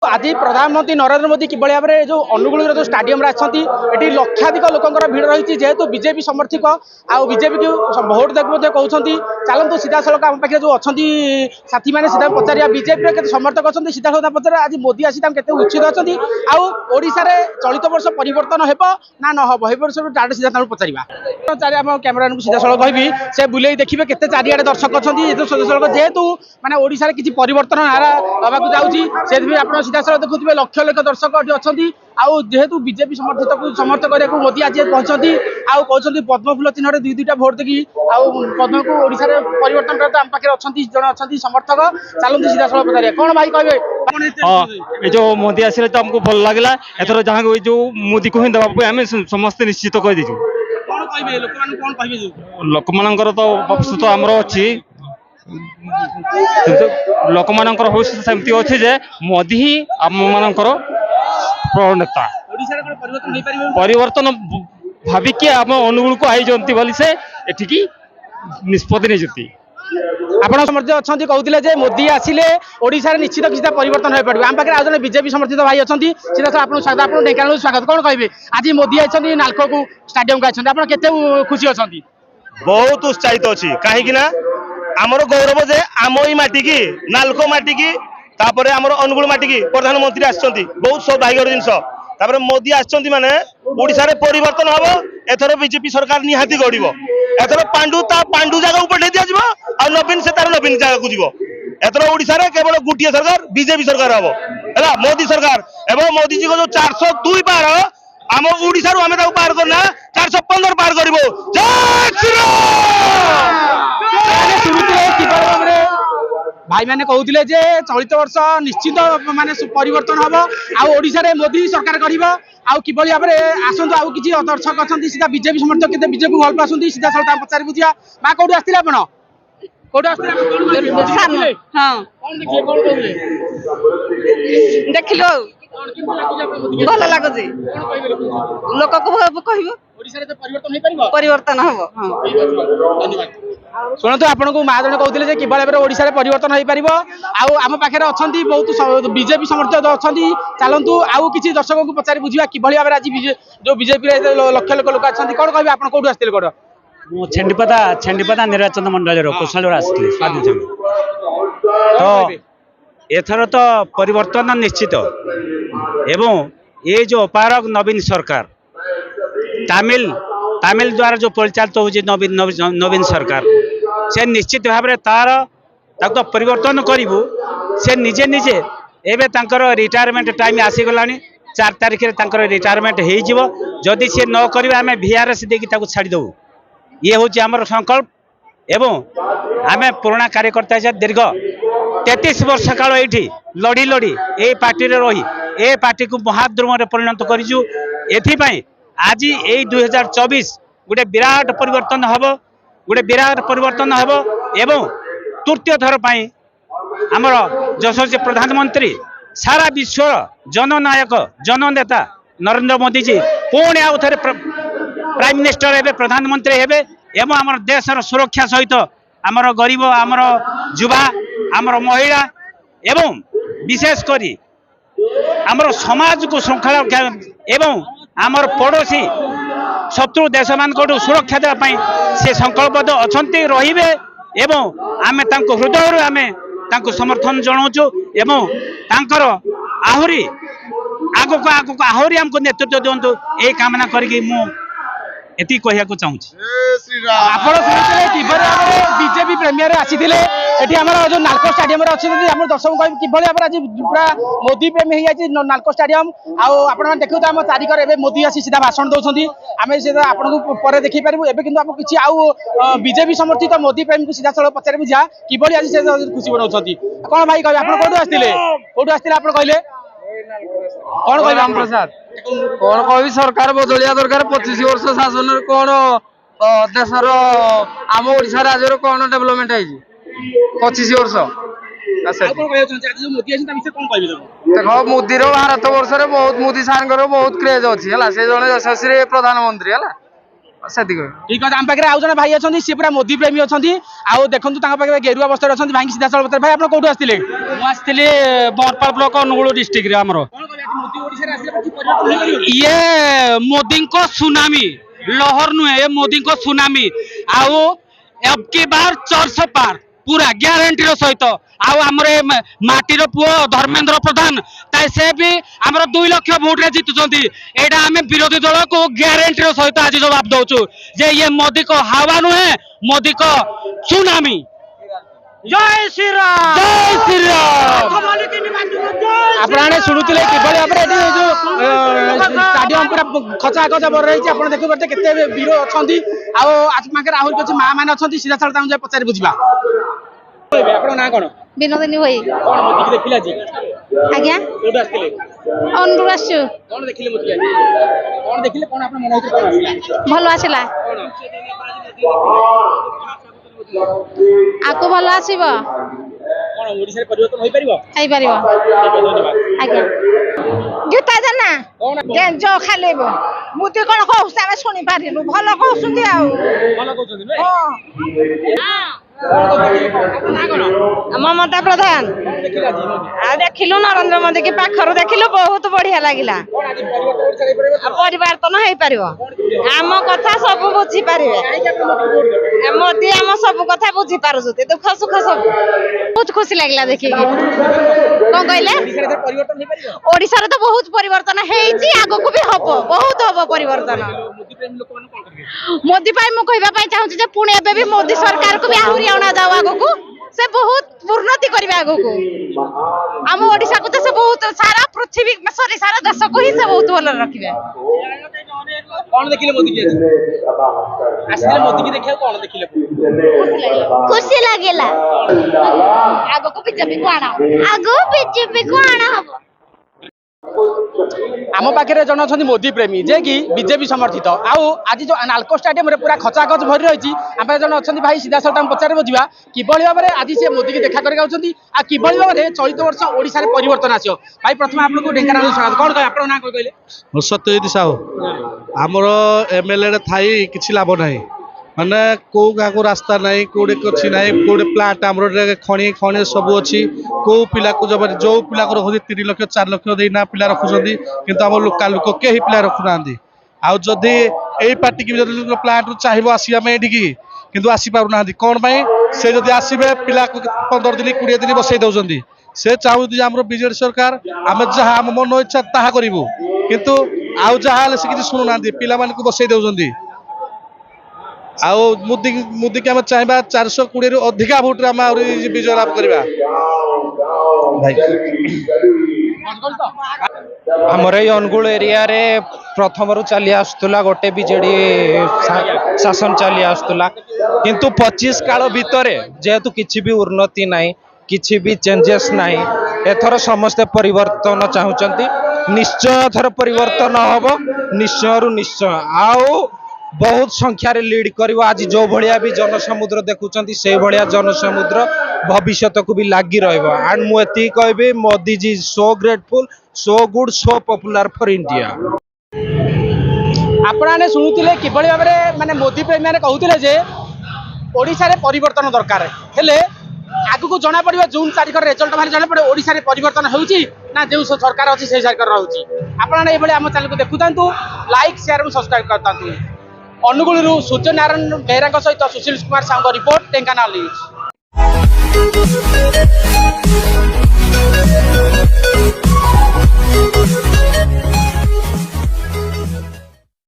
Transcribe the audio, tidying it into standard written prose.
आज प्रधानमंत्री नरेंद्र मोदी किभली भाव में जो अनुगुल जो स्टाडियम आछंती लक्षाधिक लोकर भिड़ रही जेहेतु बीजेपी समर्थक आउ बीजेपी को भोट देख कहते चलतु सीधा सड़क आम पाखे जो अच्छा साथी मैंने सीधा पचार बीजेपी के समर्थक अच्छा सीधा सड़क पचार आज मोदी आसी के उचित अच्छा आशा चलित वर्ष परिवर्तन हो ना न हम वर्ष डायरेक्ट सीधा पचार कैमेरा सीधा सड़क कहबी से बुले देखिए केते चारिआडे दर्शक अच्छा सड़क जेहेतु माने ओडिशा किसी परिवर्तन हवा जाऊँगी आप सीधा सड़क देखुए लक्ष लक्ष दर्शक अच्छा जेहेतु बीजेपी समर्थक करने मोदी आज पहुंचती आउ कहते पद्मफूल चिन्ह दुई दुईटा भोट देखी पद्म को ओडिशा परिवर्तन आम पाखे अच्छा जन अच्छा समर्थक चलते सीधा सड़क पचार कौन भाई कहे हाँ ये जो मोदी आसिले तो हमको भल लगला एथर जहाँ जो मोदी को ही दवा आम समस्ते निश्चित कर दीचु लोक मानकर तो भविष्य आमर अच्छी लोक मानकर भविष्य सेमती अच्छी जे मोदी ही आम मानकर प्रणेता परिवर्तन भाविकी आम अनुगुल को आई जंती बोली से एठिकी निष्पत्ति नहीं आपण समर्थक अच्छा कहते मोदी आसिले ओडिशा निश्चित किसी परिवर्तन हो पड़े आम पाखे आज बीजेपी समर्थित भाई अच्छा सीधा आप स्वागत आप ढेंकाना स्वागत कौन कहे आज मोदी आई नालको को स्टाडियम को आप केते खुशी अच्छा बहुत उत्साहित अच्छी कहीं आमर गौरव जे आम ई माटी की नालको माटी की तापर आमर अनुगुल माटी की प्रधानमंत्री आसछंती बहुत सौभाग्यर जिनस तापर मोदी आसछंती माने ओडिशा रे परिवर्तन हबो एथरो बीजेपी सरकार निहाती गड़िबो एथरो पांडु ता पांडु जगह पठे दिया जिवो आ नवीन से तार नवीन जगह को जिवो एथरो ओडिशा रे केवल गुटिया सरकार बीजेपी सरकार हबो हैला मोदी सरकार एवं मोदी जी को जो 402 पार आम ओडिशा रो हमें ताऊ पार करना 415 पार करबो जय श्री राम भाई मैंने कहते चलित वर्ष निश्चित माने परिवर्तन हम आशा मोदी सरकार कर किभली भाव में आसतु आउ कि दर्शक अच्छा सीधा बीजेपी समर्थक के बीजेपी भल पास सीधा सड़क पचार बुझा माँ कौट आसते आप देख लो भल लगुच लोक को कह परिवर्तन हम शुणु आपन को माँ जन कहते कि भाव में ओडिशा परिवर्तन हो पार आम पाखे अच्छा बहुत बीजेपी समर्थक अच्छा चलतु आउ कि दर्शकों को पचारि बुझा कि भाव में आज जो बीजेपी लक्ष लक्ष लोक अच्छा कौन कह आप कौटू आसते कौन छेंडीपदा निर्वाचन मंडल कौशल आसते स्वाधीन तो एथर तो परिवर्तन निश्चित एवं ये जो अपारक नवीन सरकार तामिल द्वारा जो परिचालित होची नवीन सरकार से निश्चित भाव में तार तो परिवर्तन करू से निजे निजे एवं रिटायरमेंट टाइम आसीगला 4 तारिख में रिटायरमेंट हो जदि सी न कर आम VRS देकी छाड़देव ये हूँ आमर संकल्प एवं आम पुराणा कार्यकर्ता दीर्घ 33 वर्ष काल ये लड़ी लड़ी ए पार्टी रही ए पार्टी को महाद्रुम परिणत करूँ एपाई आज यही 2024 गोटे विराट परिवर्तन हम गोटे विराट परिवर्तन हम एवं तृतीय थर पर आमर यशस्वी प्रधानमंत्री सारा विश्व जननायक जननेता नरेंद्र मोदी जी पुणी आउ थे प्राइम मिनिस्टर हे प्रधानमंत्री हे एवं आम देशर सुरक्षा सहित आमर गरीब आमर युवा आमर महिला एवं विशेषकर आमर समाज को श्रृंखला एवं आमर पड़ोसी शत्रु देश मान सुरक्षा देवाई से संकल्पबद्ध अच्छा रे एवं आम हृदय आम समर्थन जनाऊँ एवं तांकर आहरी आगक आगक आहरी आमको नेतृत्व दिंतु ये कामना करके मुझे कहना चाहूँगी बीजेपी प्रेमियर आसी एटी आम जो नालको स्टाडियम अच्छे आम दर्शक कह कि भाव में आज पूरा मोदी प्रेमी हो जाए नालको स्टाडियम आप देखो आम तारिखर ए मोदी आसी सीधा भाषण दौरान आम आपको पर देखी पारू एवं कि आप किसी आउ बीजेपी समर्थित मोदी प्रेमी को सीधा सड़क पचार बुझा कि आज से खुशी बनाऊँ कौन भाई कहे आप कौटू आसते आप कहले कौन कह राम प्रसाद कौन कह सरकार बदलिया दरकार 25 वर्ष शासन कौन देशर आम ओडिशा राज्य कौन डेवलपमेंट है 25 वर्ष देख मोदी भारत वर्ष बहुत मोदी सार बहुत क्रेज अच्छी है से जन यशस्वी प्रधानमंत्री है ସେତିକି ठीक अच्छे आम पाखे आउ जन भाई अच्छा सी पूरा मोदी प्रेमी अच्छा आउ देखो पाखे गेरुआ बस्तर अच्छा भाई सीधा सड़क भाई आप कौटू आसते आसली बरपाल ब्लॉक अनुगुल डिस्ट्रिक्ट रे हमरो ये मोदी को सुनामी लहर नुहे ये मोदी को सुनामी आउ अब की बार 400 पार पूरा ग्यारंटी सहित आमर माटीर पुओ धर्मेंद्र प्रधान से भी आमर 2 लाख भोट रे जीतुचंती एटा आमे विरोधी दल को ग्यारंटी सहित आज जवाब दउछु जे ये मोदी को हवा नुहे मोदी को सुनामी। जय श्री राम जय श्री राम। आपने शुणुले किभली भाव में जो स्टाडियम पूरा खचा खचा भर रही है देखिए पारे केते वीर अच्छा आज पाखे आहरी किसी माँ मैंने अच्छा सीधा साल पचारि बुझा आपन ना कौन विनोदिनी भाई कौन मोदी की देखिले आज आज्ञा कोड आस्तिले अनुर आसु कौन देखिले मोदी आज कौन देखिले कौन आपन मन होत कौन आसिला भल आसला आको भल आसीबो कौन ओडिसा रे परिवर्तन होई परिबो हेई परिबो धन्यवाद आज्ञा जुता जना कौन गेंजो खालेबो मुती कोन कहउस आमे सुनि पारिलु भल कहउसुंदी आ भल कहउछन रे ममता प्रधान देखिलु नरेंद्र मोदी की पाखर देखिलु बहुत बढ़िया लगिला परिवर्तन हो पार आम कथा सब बुझी पारे मोदी आम सब कथा बुझी पारुछते दुख सुख सब बहुत खुशी लगिला देखिए कौन कहले ओडिसा रे तो बहुत परिवर्तन हेइची आगो को भी हबो बहुत हबो परिवर्तन मोदी पाई मु कहबा पाई चाहूची जे पुणे एबे भी मोदी सरकार को भी आहुरी आना जाओ आगो को से बहुत उन्नति करबे आगो को हम ओडिसा को तो से बहुत सारा पृथ्वी सॉरी सारा देश को ही से बहुत भल रखिबे कौन देखिले मोदी की आसिले मोदी की देखियो कौन देखिले खुशी लागेला आगो को बीजेपी को आना हबो आम पाखे जन अच्छा मोदी प्रेमी जे कि बीजेपी समर्थित आउ आज जो नाल्को स्टाडियम पूरा खचाखच भरी रही आम जन अच्छा भाई सीधा साल पचारे बुझा किभली भाव में आज से मोदी की देखा करके किभली भाव में चलित वर्ष ओडिशा रे परिवर्तन आसो भाई प्रथम आपको ढेंकानाल स्वागत कौन कह आप ना कहले सत्यजित साहू आमर एमएलए थाई किसी लाभ ना माने को गाँ को रास्ता नहीं कौटे अच्छी ना कौटे प्लांट आम खणी खणी सब अच्छी कौ पिला को जब जो पिला को रखुद 3 लाख 4 लाख देना पिला रखुच्च किंतु आम लोकाल लोक कहीं पिला रखुना आदि यही पार्टी की प्लांट चाहिए आसवा ये किंतु आसी पारना कौन से जब आसवे पिला 15 दिन 20 दिन बसई दौरान से चाहूँ आम बीजेडी सरकार आम जहाँ आम मन इच्छा ता करूँ किंतु आउ जहाँ से किसी शुणुना पिला बसई दौरान मोदी के चाहिए 420 रु अधिका भोट विजय लाभ करवा हमर ये अनुगुल एरिया रे प्रथम रु चली आसुला गोटे बीजेडी शासन चली आसुला किंतु 25 काल भितर जेहेतु किछि भी उन्नति नाही किछि भी चेंजेस नाही एथर समस्त परिवर्तन चाहूचंती निश्चय एथर परिवर्तन हबो निश्चय रु निश्चय आउ बहुत संख्या रे लीड करिवो आज जो भलिया भी जनसमुद्र देखुचंती से भलिया जनसमुद्र भविष्यत को भी लागी रहइबो एंड मु एति कहबे Modi ji so grateful so good so popular for India आपने शुणुले किभली भाव में माने मोदी प्रेमी मैंने कहते जे ओडिशा रे परिवर्तन दरकार हेले आगु जना पड़ो जून 4 रिजल्ट बाहर जना पड़े ओडिशा रे परिवर्तन होउची ना जो सरकार अच्छी से सरकार रहउची आपने ये आम चैनल को देखुतांतु लाइक शेयर और सब्सक्राइब करतांतु अनुगुल सूर्यनारायण बेहरा सहित सुशील कुमार साहू रिपोर्ट ढेंकानाल न्यूज।